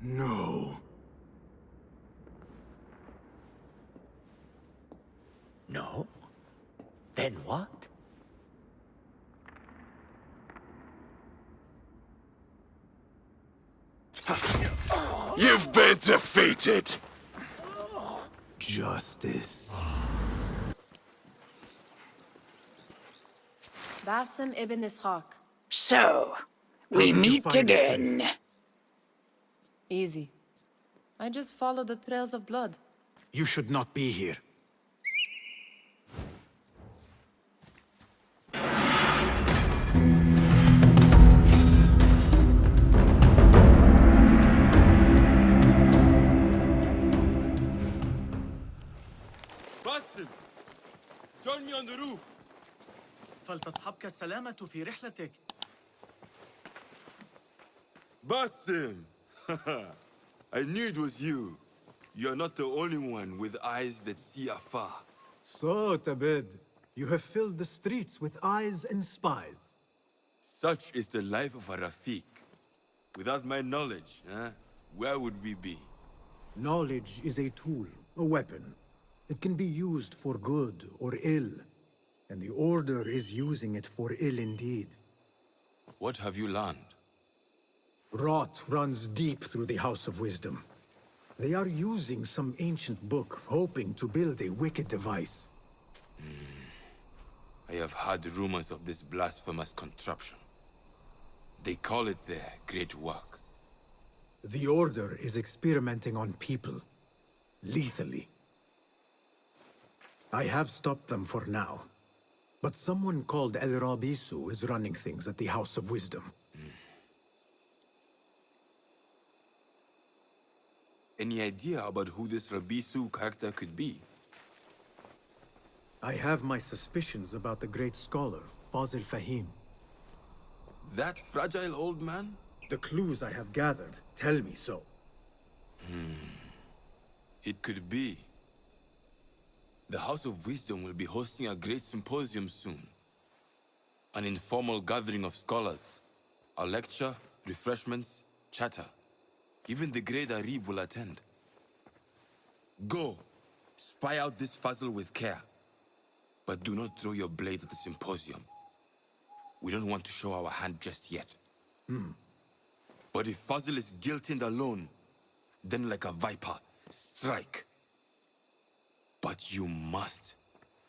No. No? Then what? You've been defeated! Justice. Basim ibn Ishaq. So, we did you meet find this again. place? Easy. I just follow the trails of blood. You should not be here. Basim! Join me on the roof! فلتصحبك السلامة في رحلتك. Basim! I knew it was you. You're not the only one with eyes that see afar. So, Tabed, you have filled the streets with eyes and spies. Such is the life of a Rafiq. Without my knowledge, where would we be? Knowledge is a tool, a weapon. It can be used for good or ill. And the Order is using it for ill indeed. What have you learned? Rot runs deep through the House of Wisdom. They are using some ancient book, hoping to build a wicked device. I have heard rumors of this blasphemous contraption. They call it their great work. The Order is experimenting on people. Lethally. I have stopped them for now. But someone called El Rabisu is running things at the House of Wisdom. Any idea about who this Rabisu character could be? I have my suspicions about the great scholar, Fazil Fahim. That fragile old man? The clues I have gathered tell me so. It could be. The House of Wisdom will be hosting a great symposium soon. An informal gathering of scholars. A lecture, refreshments, chatter. Even the great Arib will attend. Go, spy out this Fazil with care. But do not throw your blade at the symposium. We don't want to show our hand just yet. But if Fazil is guilty and alone, then like a viper, strike. But you must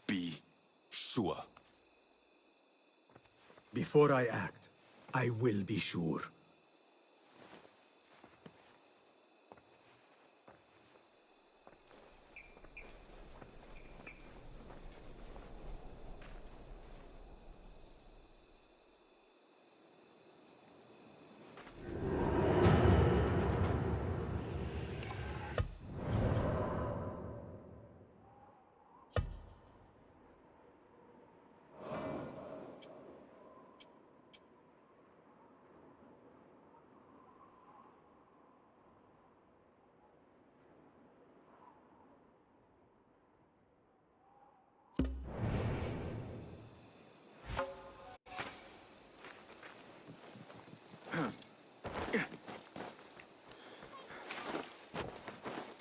be sure. Before I act, I will be sure.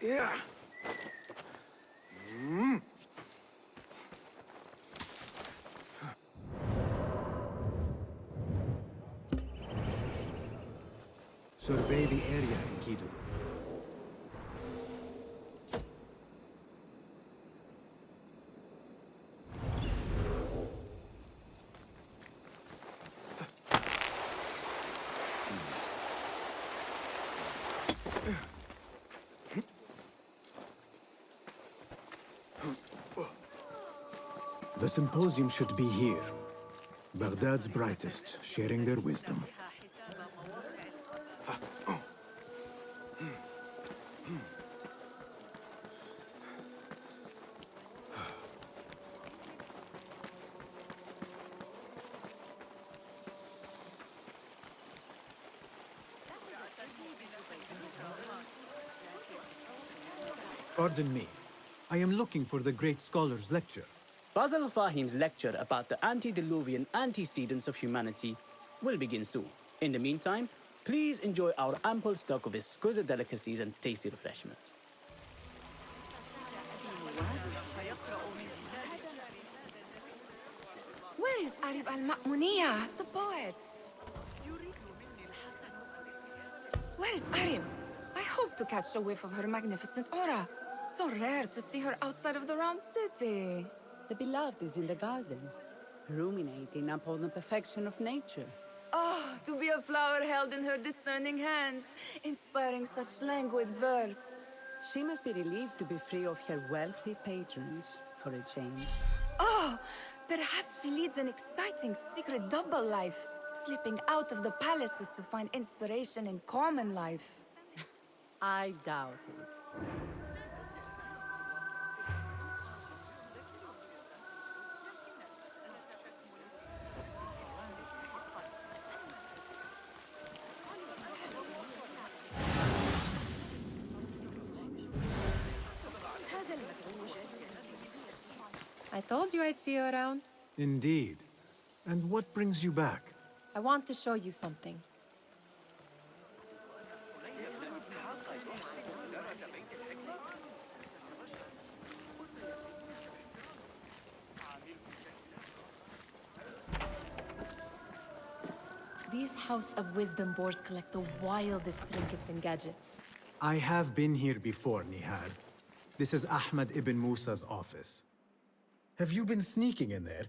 Yeah. Survey the area, Enkidu. The symposium should be here. Baghdad's brightest, sharing their wisdom. Pardon me. I am looking for the great scholar's lecture. Fazl Fahim's lecture about the antediluvian antecedents of humanity will begin soon. In the meantime, Please enjoy our ample stock of exquisite delicacies and tasty refreshments. Where is Arib al-Ma'muniyah, the poet? Where is Arib? I hope to catch a whiff of her magnificent aura. So rare to see her outside of the round city. The beloved is in the garden, ruminating upon the perfection of nature. Oh, to be a flower held in her discerning hands, inspiring such languid verse. She must be relieved to be free of her wealthy patrons for a change. Oh, perhaps she leads an exciting secret double life, slipping out of the palaces to find inspiration in common life. I doubt it. I told you I'd see you around. Indeed. And what brings you back? I want to show you something. These House of Wisdom boars collect the wildest trinkets and gadgets. I have been here before, Nihal. This is Ahmed ibn Musa's office. Have you been sneaking in there?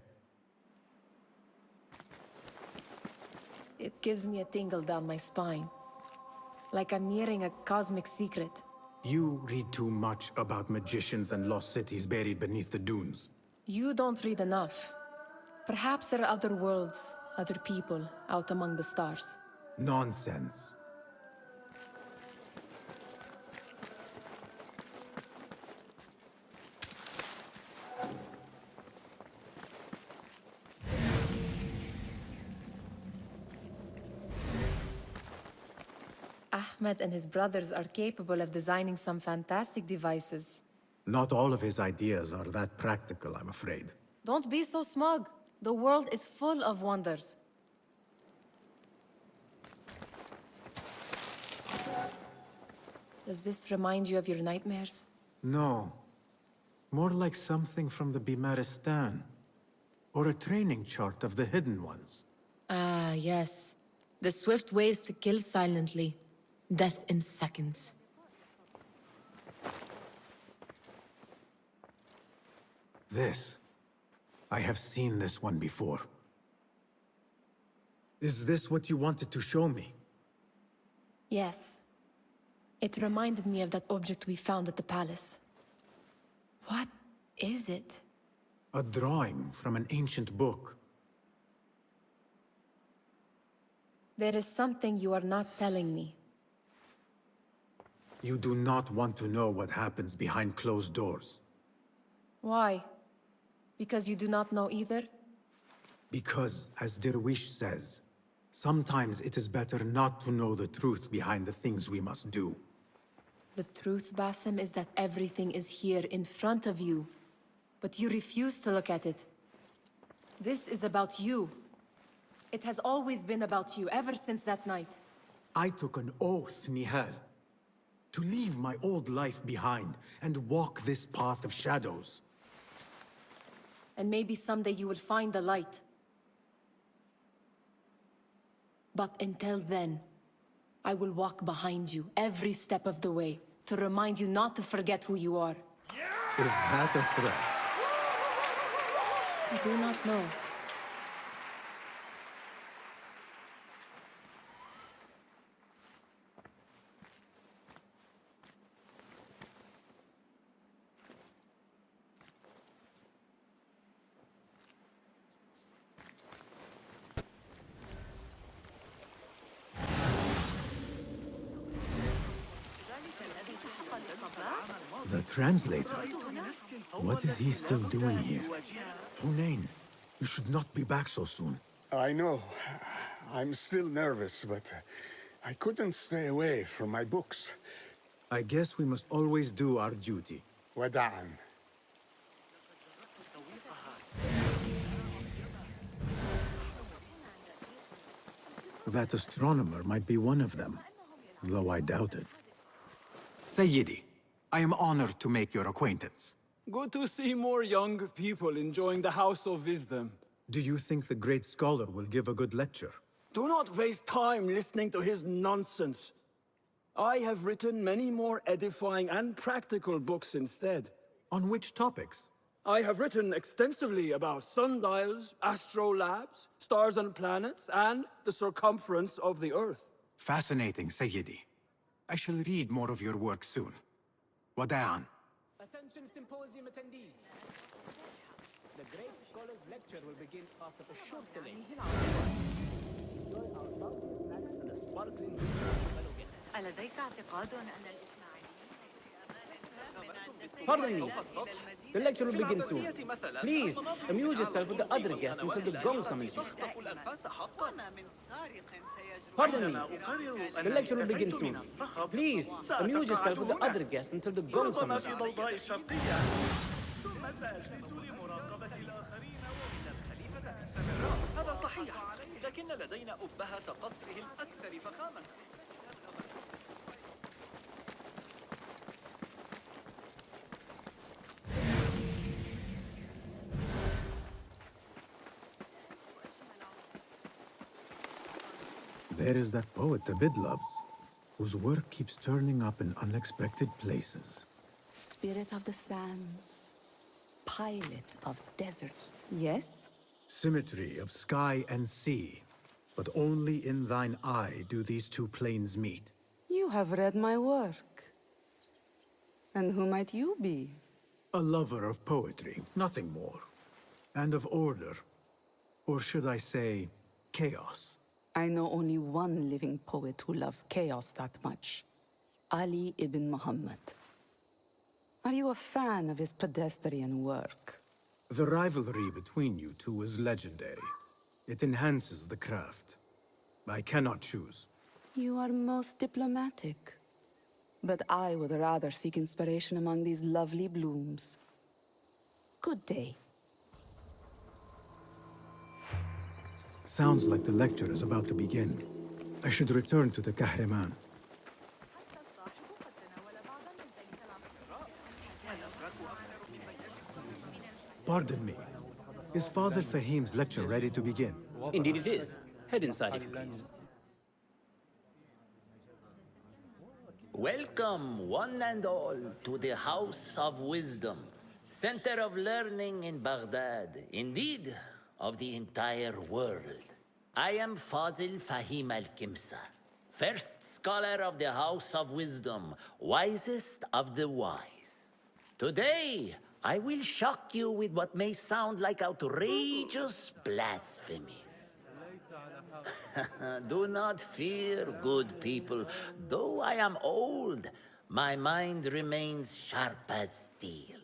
It gives me a tingle down my spine. Like I'm nearing a cosmic secret. You read too much about magicians and lost cities buried beneath the dunes. You don't read enough. Perhaps there are other worlds, other people, out among the stars. Nonsense. Ahmed and his brothers are capable of designing some fantastic devices. Not all of his ideas are that practical, I'm afraid. Don't be so smug. The world is full of wonders. Does this remind you of your nightmares? No. More like something from the Bimaristan. Or a training chart of the Hidden Ones. Ah, yes. The swift ways to kill silently. Death in seconds. This. I have seen this one before. Is this what you wanted to show me? Yes. It reminded me of that object we found at the palace. What is it? A drawing from an ancient book. There is something you are not telling me. You do not want to know what happens behind closed doors. Why? Because you do not know either? Because, as Derwish says, sometimes it is better not to know the truth behind the things we must do. The truth, Basim, is that everything is here in front of you. But you refuse to look at it. This is about you. It has always been about you, ever since that night. I took an oath, Nihal, to leave my old life behind and walk this path of shadows. And maybe someday you will find the light. But until then, I will walk behind you every step of the way to remind you not to forget who you are. Is that a threat? I do not know. The translator? What is he still doing here? Hunain, you should not be back so soon. I know. I'm still nervous, but I couldn't stay away from my books. I guess we must always do our duty. Wada'an. That astronomer might be one of them, though I doubt it. Sayyidi, I am honored to make your acquaintance. Good to see more young people enjoying the House of Wisdom. Do you think the great scholar will give a good lecture? Do not waste time listening to his nonsense. I have written many more edifying and practical books instead. On which topics? I have written extensively about sundials, astrolabes, stars and planets, and the circumference of the Earth. Fascinating, Sayyidi. I shall read more of your work soon. Wada'an. Attention symposium attendees. The great scholar's lecture will begin after a short delay. Enjoy our bounteous snacks and a sparkling drink with fellow guests. ألديك اعتقاد أن Pardon me. The lecture will begin soon. Please, amuse yourself with the other guests until the gong summons you. Pardon me. The lecture will begin soon. Please, amuse yourself with the other guests until the gong summons you. هذا صحيح، لكن لدينا أبهة قصره الأكثر فخامة. There is that poet Abid loves, whose work keeps turning up in unexpected places. Spirit of the sands, pilot of desert. Yes? Symmetry of sky and sea, but only in thine eye do these two planes meet. You have read my work. And who might you be? A lover of poetry, nothing more. And of order. Or should I say, chaos. I know only one living poet who loves chaos that much. Ali ibn Muhammad. Are you a fan of his pedestrian work? The rivalry between you two is legendary. It enhances the craft. I cannot choose. You are most diplomatic. But I would rather seek inspiration among these lovely blooms. Good day. Sounds like the lecture is about to begin. I should return to the Kahraman. Pardon me. Is Fazil Fahim's lecture ready to begin? Indeed it is. Head inside if you please. Welcome, one and all, to the House of Wisdom, center of learning in Baghdad, indeed, of the entire world. I am Fazil Fahim al-Kimsa, first scholar of the House of Wisdom, wisest of the wise. Today, I will shock you with what may sound like outrageous blasphemies. Do not fear, good people. Though I am old, my mind remains sharp as steel.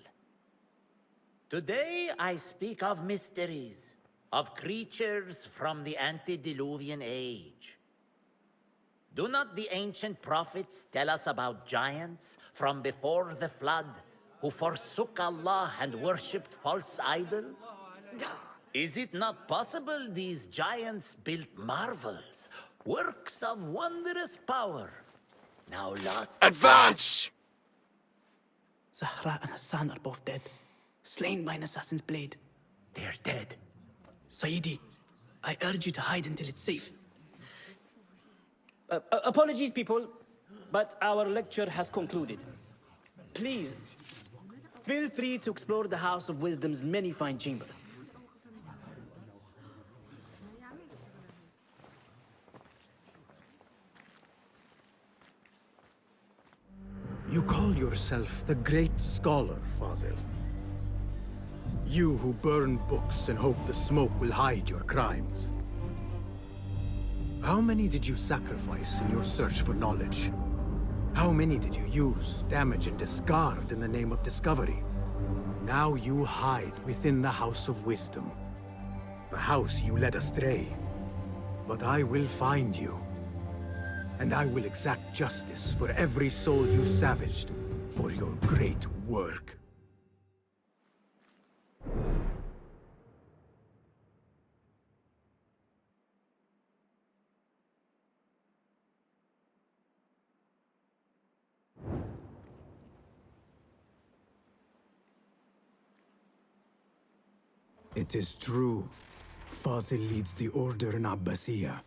Today I speak of mysteries, of creatures from the antediluvian age. Do not the ancient prophets tell us about giants from before the flood who forsook Allah and worshipped false idols? Is it not possible these giants built marvels, works of wondrous power, now lost? Advance! Zahra and Hassan are both dead, slain by an assassin's blade. They're dead. Sayyidi, I urge you to hide until it's safe. Apologies, people, but our lecture has concluded. Please, feel free to explore the House of Wisdom's many fine chambers. You call yourself the great scholar, Fazil. You who burn books and hope the smoke will hide your crimes. How many did you sacrifice in your search for knowledge? How many did you use, damage, and discard in the name of discovery? Now you hide within the House of Wisdom. The house you led astray. But I will find you. And I will exact justice for every soul you savaged for your great work. It is true. Fazil leads the Order in Abbasiyah.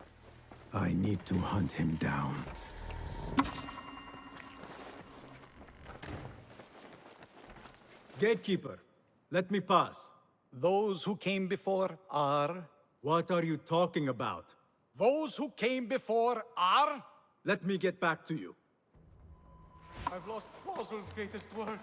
I need to hunt him down. Gatekeeper, let me pass. Those who came before are... What are you talking about? Those who came before are... Let me get back to you. I've lost Fazil's greatest work.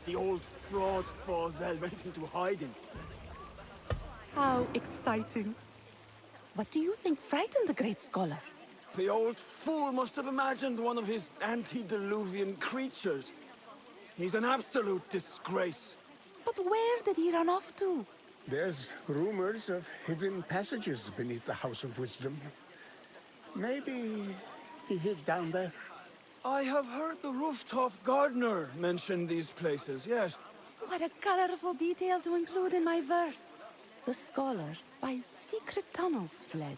The old fraud Fazil went into hiding. How exciting. What do you think frightened the great scholar? The old fool must have imagined one of his antediluvian creatures. He's an absolute disgrace. But where did he run off to? There's rumors of hidden passages beneath the House of Wisdom. Maybe he hid down there. I have heard the rooftop gardener mention these places, yes. What a colorful detail to include in my verse. The scholar by secret tunnels fled,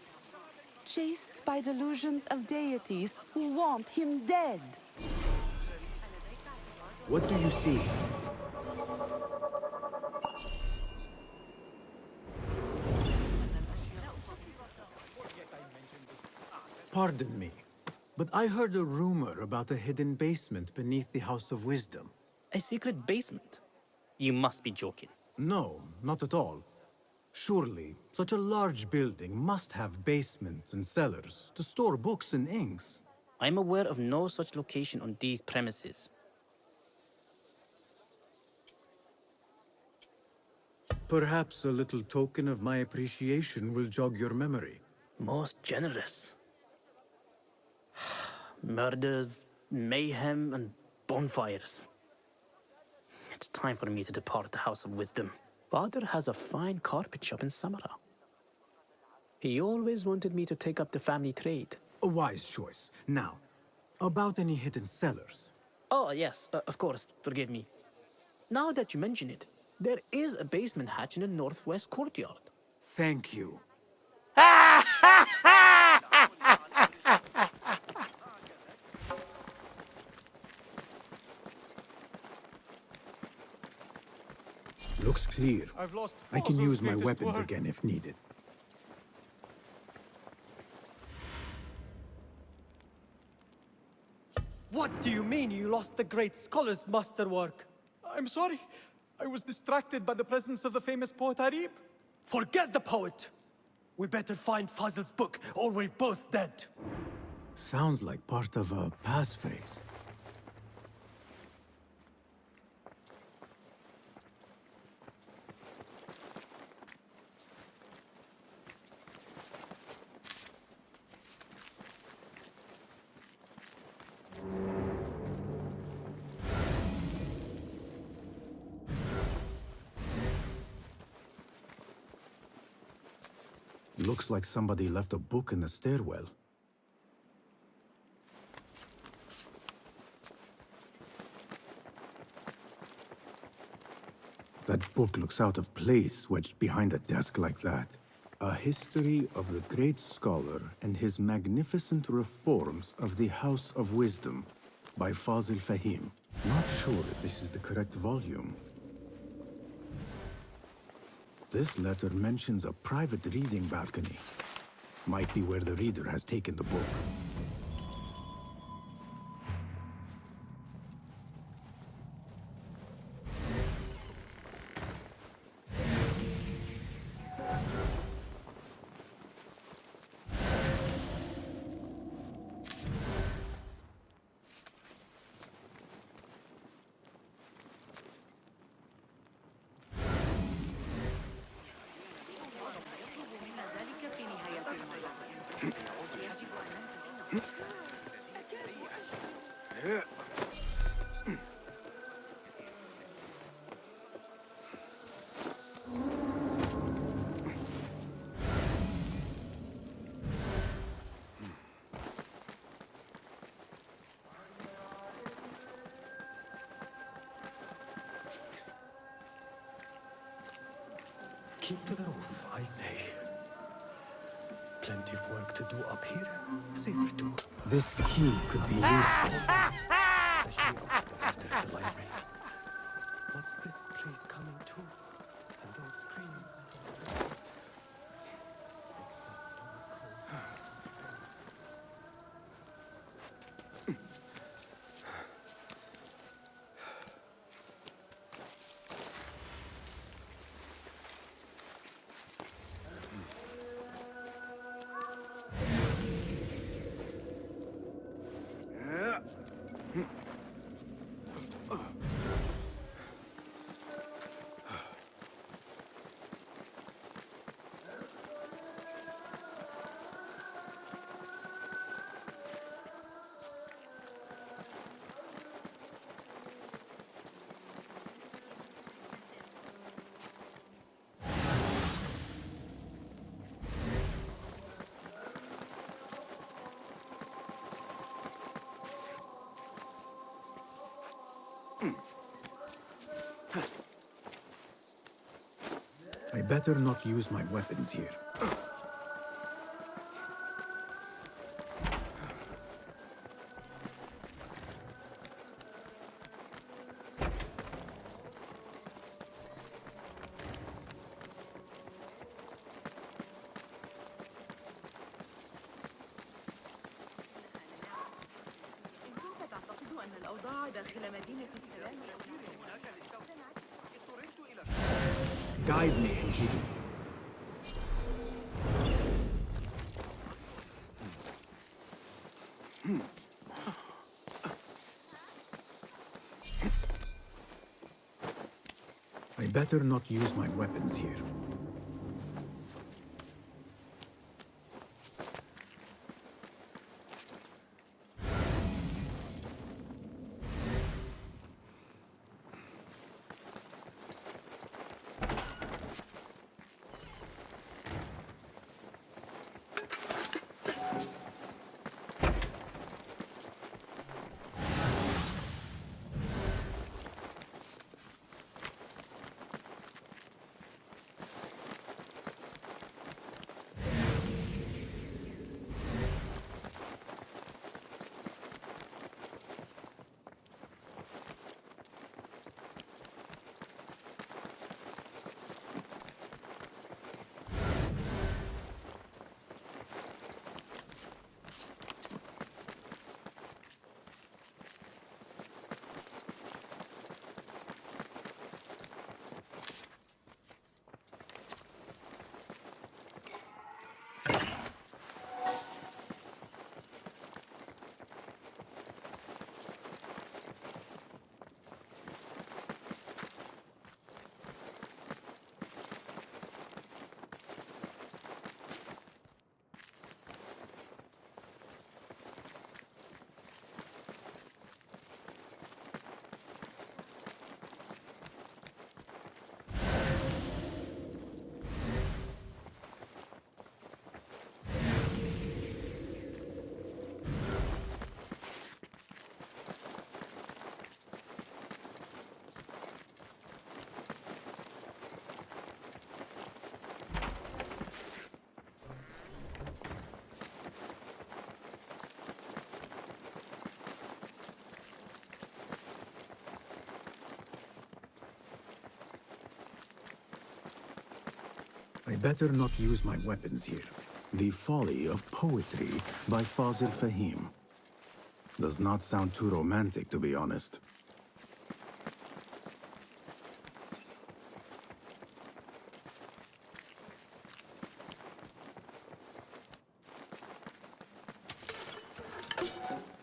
chased by delusions of deities who want him dead. What do you see? Pardon me, but I heard a rumor about a hidden basement beneath the House of Wisdom. A secret basement? You must be joking. No, not at all. Surely, such a large building must have basements and cellars to store books and inks. I'm aware of no such location on these premises. Perhaps a little token of my appreciation will jog your memory. Most generous. Murders, mayhem, and bonfires. It's time for me to depart the House of Wisdom. Father has a fine carpet shop in Samara. He always wanted me to take up the family trade. A wise choice. Now, about any hidden cellars. Oh, yes, of course, forgive me. Now that you mention it, there is a basement hatch in the northwest courtyard. Thank you. Looks clear. I've lost I can Fazil's use my greatest weapons work. again if needed. What do you mean you lost the great scholar's masterwork? I'm sorry. I was distracted by the presence of the famous poet Arib. Forget the poet! We better find Fazil's book, or we're both dead. Sounds like part of a passphrase. Looks like somebody left a book in the stairwell. That book looks out of place, wedged behind a desk like that. A history of the great scholar and his magnificent reforms of the House of Wisdom by Fazil Fahim. Not sure if this is the correct volume. This letter mentions a private reading balcony. Might be where the reader has taken the book. Keep to the roof, I say. Plenty of work to do up here. Safer too. This key could be useful. Especially after I enter the library. What's this place coming to? And those screams. I better not use my weapons here. إن كنت تعتقد أن الأوضاع داخل مدينة السلام Guide me, Enkidu. I better not use my weapons here. I better not use my weapons here. The Folly of Poetry by Fazil Fahim. Does not sound too romantic, to be honest.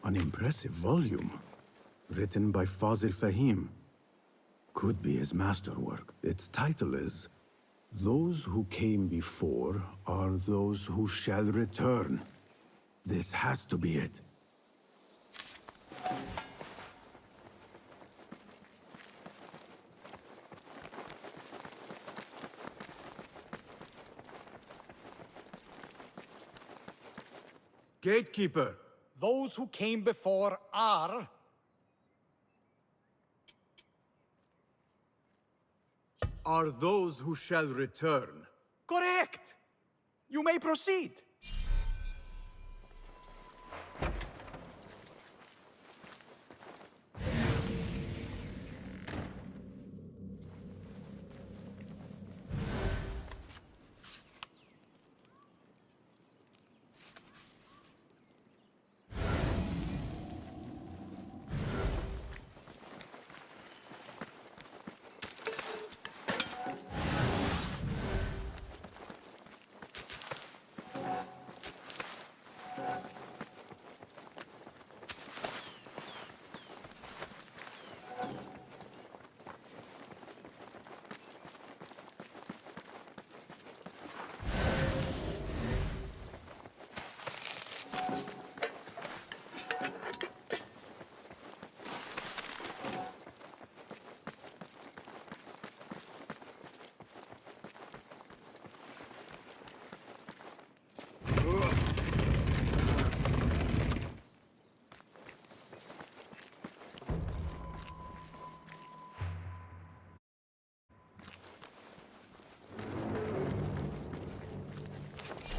An impressive volume, written by Fazil Fahim. Could be his masterwork. Its title is Those Who Came Before Are Those Who Shall Return. This has to be it. Gatekeeper, those who came before are... are those who shall return. Correct! You may proceed.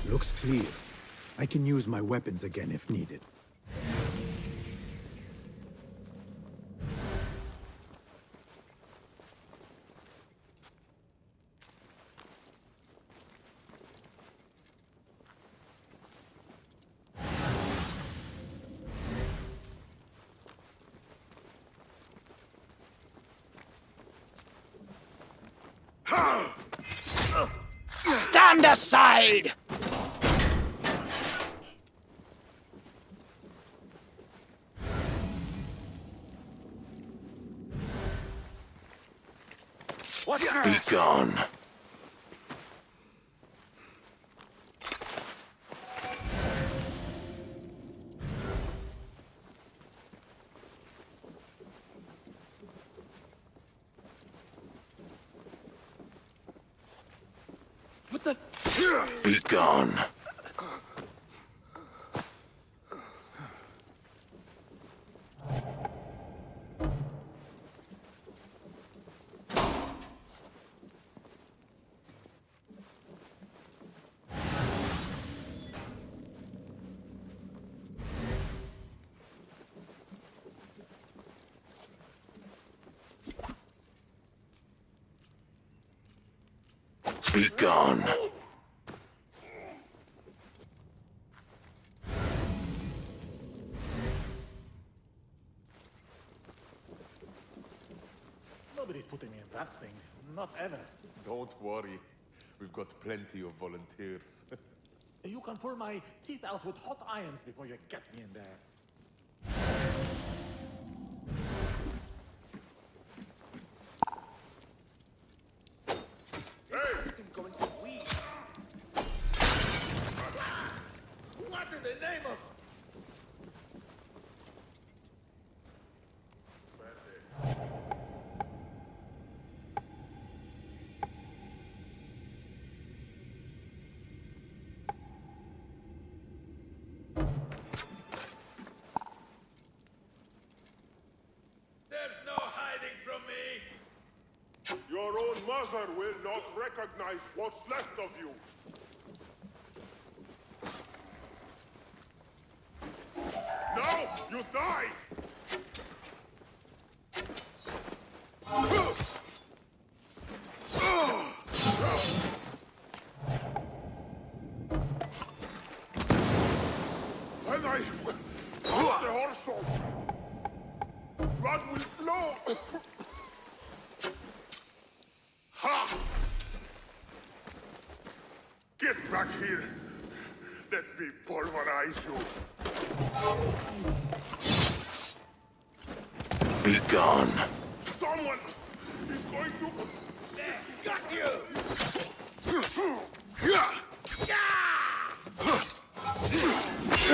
Looks clear. I can use my weapons again if needed. Stand aside! Be gone. What the? Be gone. Be gone. Nobody's putting me in that thing. Not ever. Don't worry. We've got plenty of volunteers. You can pull my teeth out with hot irons before you get me in there. Going to weed. What in the name of... There's no hiding from me! Your own mother will not recognize what's left of you. Now you die! When I put the horse on, blood will flow. Ha! Get back here. Let me pulverize you. Be gone. Someone is going to... Got you!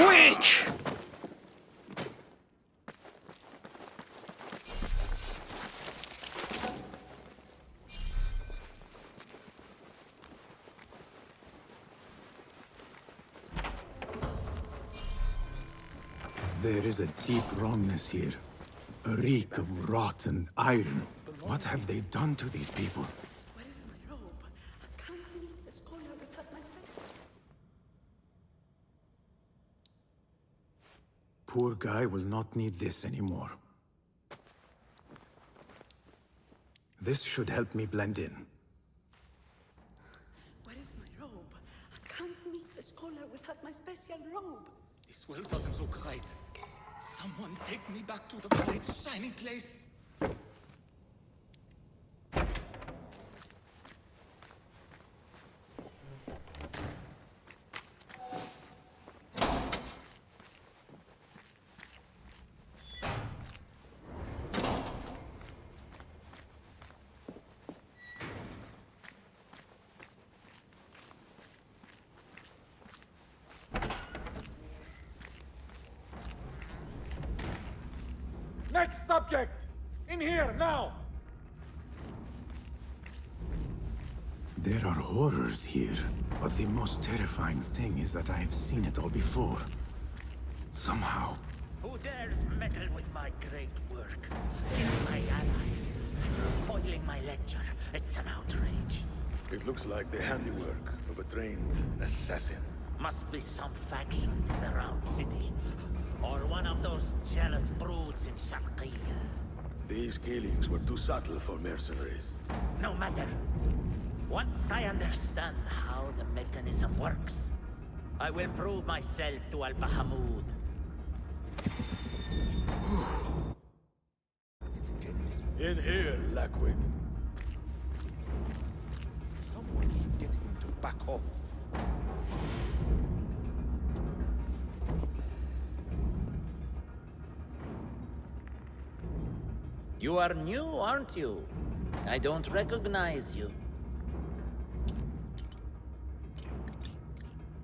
Weak! There is a deep wrongness here. A reek of rotten iron. What have they done to these people? Where Poor guy will not need this anymore. This should help me blend in. Where is my robe? I can't meet the scholar without my special robe. This well doesn't look right. Someone take me back to the bright, shiny place. Next subject! In here, now! There are horrors here, but the most terrifying thing is that I have seen it all before. Somehow. Who dares meddle with my great work? Killing my allies and spoiling my lecture. It's an outrage. It looks like the handiwork of a trained assassin. Must be some faction in the Round City. Or one of those jealous broods in Sharqiyya. These killings were too subtle for mercenaries. No matter. Once I understand how the mechanism works, I will prove myself to Al-Bahamud. In here, Lackwit. Someone should get him to back off. You are new, aren't you? I don't recognize you.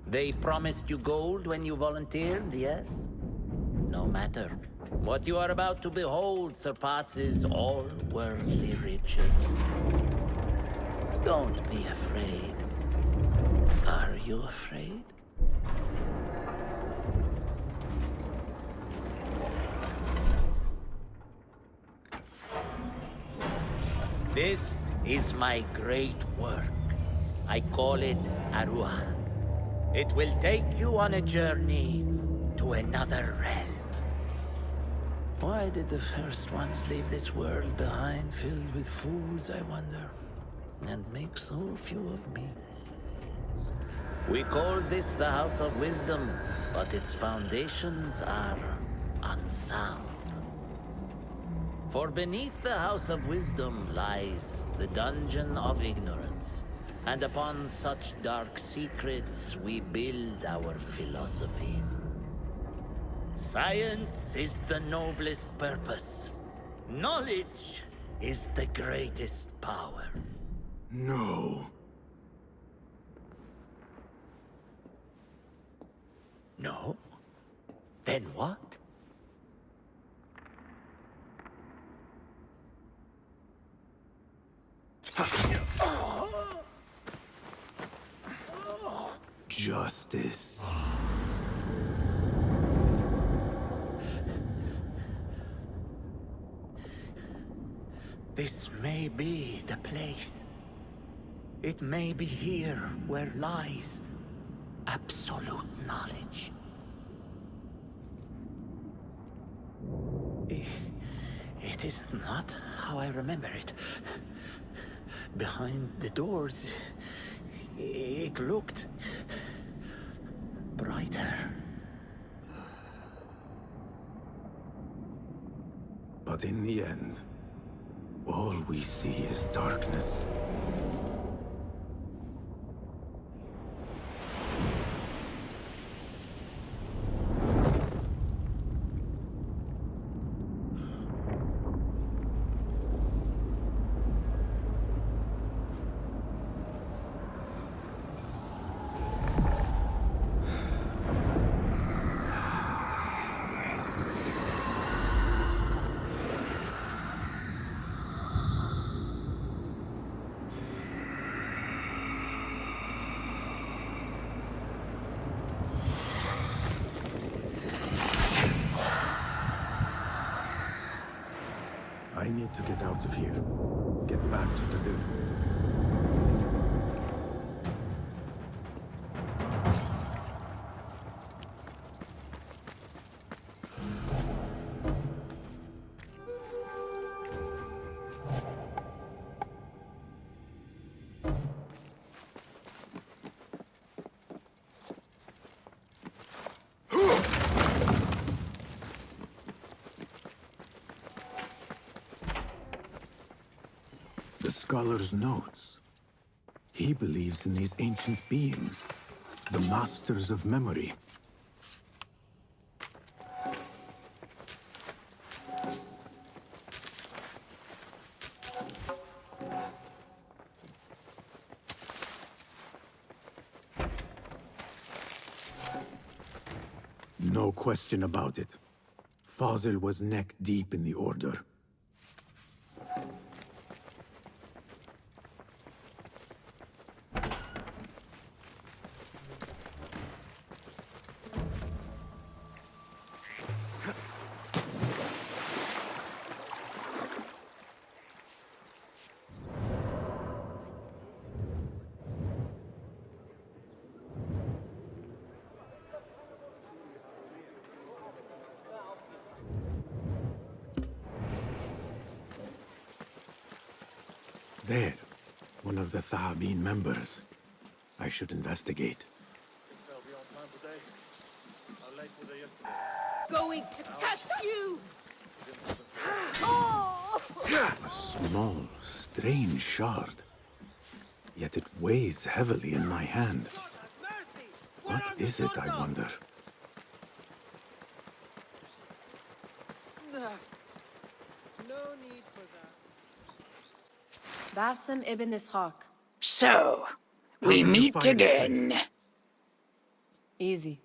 They promised you gold when you volunteered, yes? No matter. What you are about to behold surpasses all worldly riches. Don't be afraid. Are you afraid? This is my great work. I call it Arua. It will take you on a journey to another realm. Why did the first ones leave this world behind filled with fools, I wonder? And make so few of me? We call this the House of Wisdom, but its foundations are unsound. For beneath the House of Wisdom lies the Dungeon of Ignorance. And upon such dark secrets, we build our philosophies. Science is the noblest purpose. Knowledge is the greatest power. No. No? Then what? Justice. This may be the place. It may be here where lies absolute knowledge. It is not how I remember it. Behind the doors, it looked brighter. But in the end, all we see is darkness. I need to get out of here. Get back to the building. scholar's notes. He believes in these ancient beings, the masters of memory. No question about it. Fazil was neck deep in the Order. There, one of the Thahabin members. I should investigate. Going to catch you! A small, strange shard. Yet it weighs heavily in my hand. What is it, I wonder? No need for that. Basim ibn Ishaq. So, we meet again. Easy.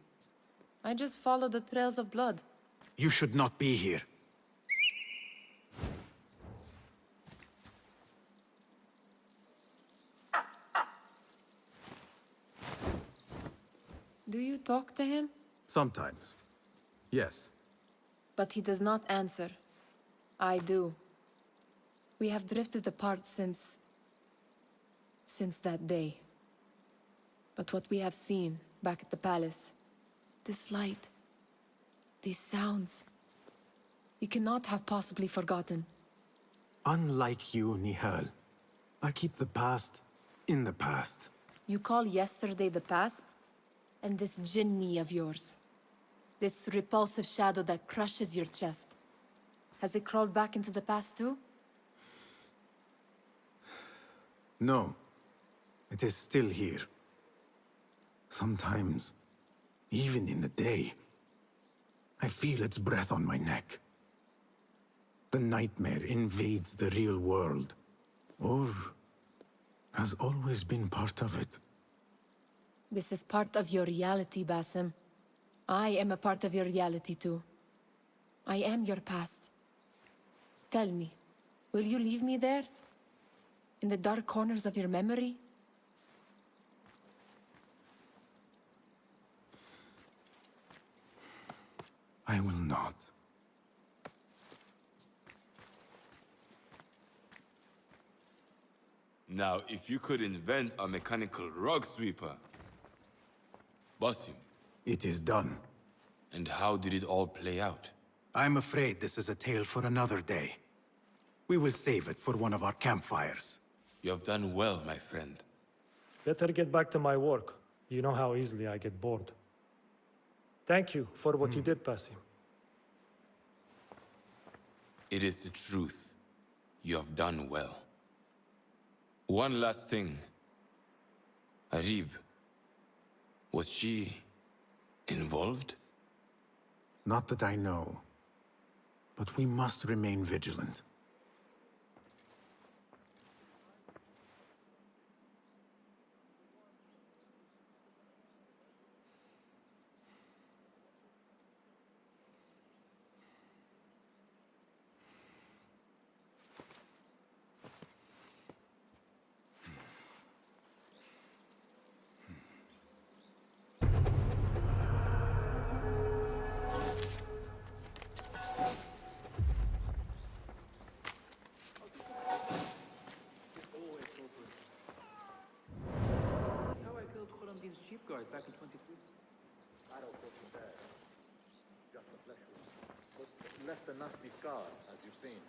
I just follow the trails of blood. You should not be here. Do you talk to him? Sometimes. Yes. But he does not answer. I do. We have drifted apart since that day. But what we have seen back at the palace, this light, these sounds, we cannot have possibly forgotten. Unlike you, Nihal, I keep the past in the past. You call yesterday the past? And this Jinni of yours, this repulsive shadow that crushes your chest, has it crawled back into the past too? No. It is still here. Sometimes, even in the day, I feel its breath on my neck. The nightmare invades the real world, or has always been part of it. This is part of your reality, Basim. I am a part of your reality too. I am your past. Tell me, will you leave me there? In the dark corners of your memory? I will not. Now, if you could invent a mechanical rug sweeper. Basim. It is done. And how did it all play out? I'm afraid this is a tale for another day. We will save it for one of our campfires. You have done well, my friend. Better get back to my work. You know how easily I get bored. Thank you for what you did, Basim. It is the truth. You have done well. One last thing. Arib. Was she involved? Not that I know. But we must remain vigilant. Back in 23. I don't think it's bad. Just a flesh wound. But left a nasty scar, as you've seen.